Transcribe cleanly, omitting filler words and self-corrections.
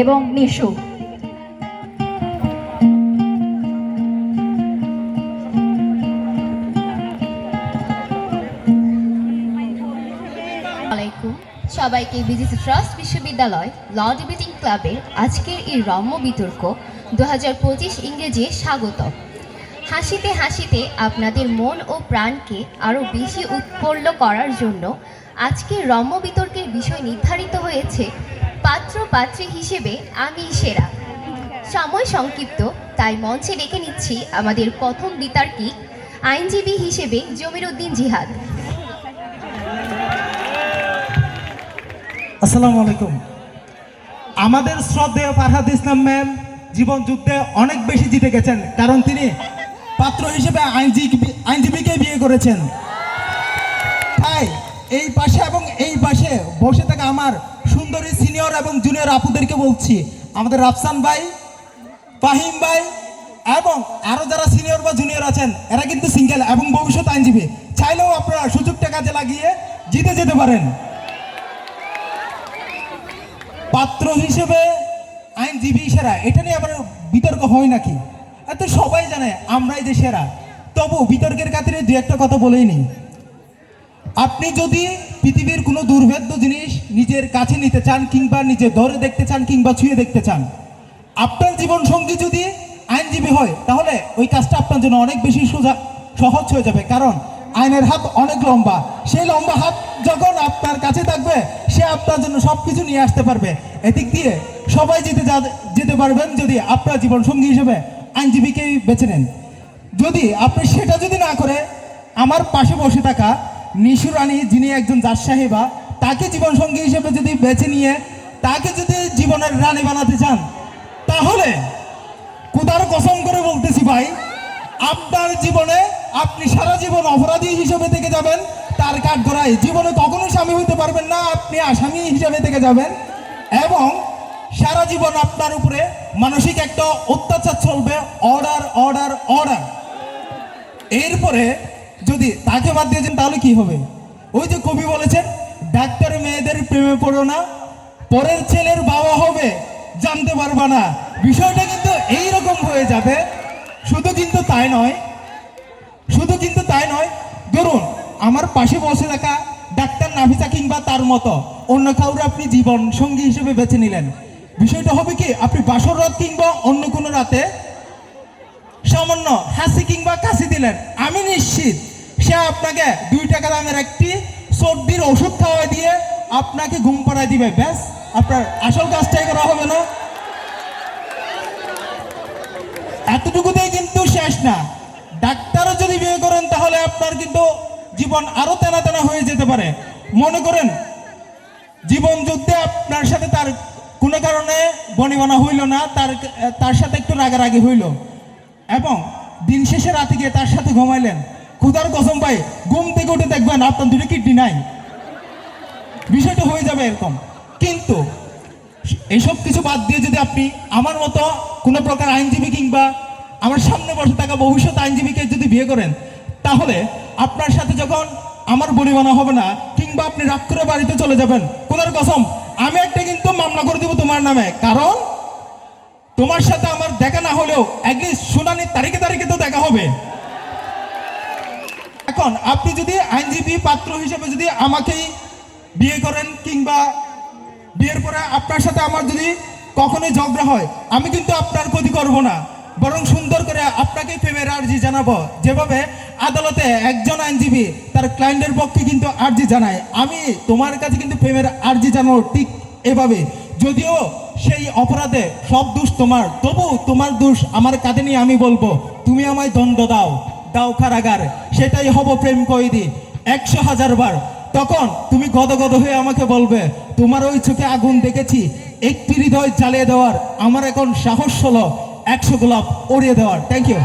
এবং নিশু। আলাইকুম সবাইকে বিজিসি ট্রাস্ট বিশ্ববিদ্যালয় ল ডিবেটিং ক্লাবের আজকের এই রম্য বিতর্ক 2025 ইংরেজি স্বাগত। হাসিতে হাসিতে আপনাদের মন ও প্রাণকে আরও বেশি উৎফুল্ল করার জন্য আজকের রম্য বিতর্কের বিষয় নির্ধারিত হয়েছে পাত্র পাত্রী হিসেবে আমি সেরা। সময় সংক্ষিপ্ত, তাই মঞ্চে ডেকে নিচ্ছি আমাদের প্রথম বিতর্কিক আইনজীবী হিসেবে জমির উদ্দিন জিহাদ। আসসালামু আলাইকুম। আমাদের শ্রদ্ধেয় ফারহাদ ইসলাম ম্যাম জীবন যুদ্ধে অনেক বেশি জিতে গেছেন, কারণ তিনি পাত্র হিসেবে আইনজীবীকে বিয়ে করেছেন। তাই এই পাশে এবং এই পাশে বসে থাকা আমার সুন্দরী সিনিয়র এবং জুনিয়র আপুদেরকে বলছি, আমাদের রাফসান ভাই, ফাহিম ভাই এবং আরও যারা সিনিয়র বা জুনিয়র আছেন এরা কিন্তু সিঙ্গেল এবং ভবিষ্যৎ আইনজীবী, চাইলেও আপনারা সুযোগটা কাজে লাগিয়ে জিতে যেতে পারেন। পাত্র হিসেবে আইনজীবী সেরা, এটা নিয়ে আবার বিতর্ক হয় নাকি? এত সবাই জানে আমরাই যে সেরা, তবু বিতর্কের খাতিরে দু একটা কথা বলেই নি। আপনি যদি পৃথিবীর কোনো দুর্ভেদ্য জিনিস নিজের কাছে নিতে চান কিংবা নিজে ধরে দেখতে চান কিংবা ছুঁয়ে দেখতে চান, আপনার জীবন সঙ্গী যদি আইনজীবী হয় তাহলে ওই কাজটা আপনার জন্য অনেক বেশি সহজ হয়ে যাবে, কারণ আইনের হাত অনেক লম্বা। সেই লম্বা হাত যখন আপনার কাছে থাকবে সে আপনার জন্য সব কিছু নিয়ে আসতে পারবে। এদিক দিয়ে সবাই যেতে পারবেন যদি আপনার জীবন সঙ্গী হিসেবে আইনজীবীকেই বেছে নেন। যদি আপনি সেটা যদি না করে আমার পাশে বসে থাকা নিশু রানী, যিনি একজন জাজ সাহেবা, তাকে জীবন সঙ্গী হিসেবে যদি বেছে নিয়ে তাকে যদি জীবনের রানী বানাতে চান, তাহলে খোদার কসম করে বলতেছি ভাই, আপনার জীবনে আপনি সারা জীবন অপরাধী হিসেবে থেকে যাবেন, তার কাঠগড়ায় জীবনে কখনোই স্বামী হইতে পারবেন না, আপনি আসামি হিসেবে থেকে যাবেন এবং সারা জীবন আপনার উপরে মানসিক একটা অত্যাচার চলবে, অর্ডার অর্ডার অর্ডার। এরপরে যদি তাকে বাদ দিয়েছেন তাহলে কি হবে? ওই যে কবি বলেছেন, ডাক্তার মেয়েদের প্রেমে পড়ো না, পরের ছেলের বাবা হবে জানতে পারবা না। বিষয়টা কিন্তু এইরকম হয়ে যাবে। শুধু কিন্তু তাই নয়, ধরুন আমার পাশে বসে থাকা ডাক্তার নাফিসা কিংবা তার মতো অন্য কাউরে আপনি জীবন সঙ্গী হিসেবে বেছে নিলেন। বিষয়টা হবে কি, আপনি বাসর রাত কিংবা অন্য কোনো রাতে সামান্য হাসি কিংবা কাশি দিলেন, আমি নিশ্চিত সে আপনাকে 2 টাকা দামের একটি সর্দির ওষুধ খাওয়া দিয়ে আপনাকে ঘুম পাড়ায় দিবে। ব্যাস, আপনার আসল কাজটাই করা হবে না। এতটুকুতেই কিন্তু শেষ না, ডাক্তারও যদি বিয়ে করেন তাহলে আপনার কিন্তু জীবন আরো তেনা তেনা হয়ে যেতে পারে। মনে করেন জীবন যুদ্ধে আপনার সাথে তার কোনো কারণে বনিবনা হইল না, তার সাথে একটু রাগারাগি হইল এবং দিন শেষে রাতে গিয়ে তার সাথে ঘুমাইলেন, খুদার কসম ভাই ঘুম থেকে উঠে দেখবেন আপনার 2টা কিডনি নাই। বিষয়টা হয়ে যাবে এরকম। কিন্তু এইসব কিছু বাদ দিয়ে যদি আপনি আমার মতো কোনো প্রকার আইনজীবী কিংবা আমার সামনে বসে থাকা ভবিষ্যৎ আইনজীবীকে যদি বিয়ে করেন, তাহলে আপনার সাথে যখন আমার বনিবনা হবে না কিংবা আপনি রাগ করে বাড়িতে চলে যাবেন, খোদার কসম আমি একটা কিন্তু মামলা করে দিব তোমার নামে, কারণ তোমার সাথে আমার দেখা না হলেও অ্যাটলিস্ট শুনানির তারিখে তারিখে তো দেখা হবে। এখন আপনি যদি আইনজীবী পাত্র হিসেবে যদি আমাকেই বিয়ে করেন কিংবা বিয়ের পরে আপনার সাথে আমার যদি কখনোই ঝগড়া হয়, আমি কিন্তু আপনার ক্ষতি করব না, বরং সুন্দর করে আপনাকে প্রেমের আর্জি জানাবো। যেভাবে আদালতে একজন আইনজীবী তার ক্লায়েন্টের পক্ষে কিন্তু আর্জি জানায়, আমি তোমার কাছে কিন্তু প্রেমের আর্জি জানাবো ঠিক এভাবে। যদিও সেই অপরাধে সব দোষ তোমার, তবু তোমার দোষ আমার কাঁধে নিয়ে আমি বলবো, তুমি আমায় দণ্ড দাও কারাগার, সেটাই হব প্রেম কয়েদি 100,000 বার। তখন তুমি গদগদ হয়ে আমাকে বলবে, তোমার ওই চোখে আগুন দেখেছি, একটি হৃদয় জ্বালিয়ে দেওয়ার, আমার এখন সাহস হলো 100 গোলাপ উড়িয়ে দেওয়ার। Thank you.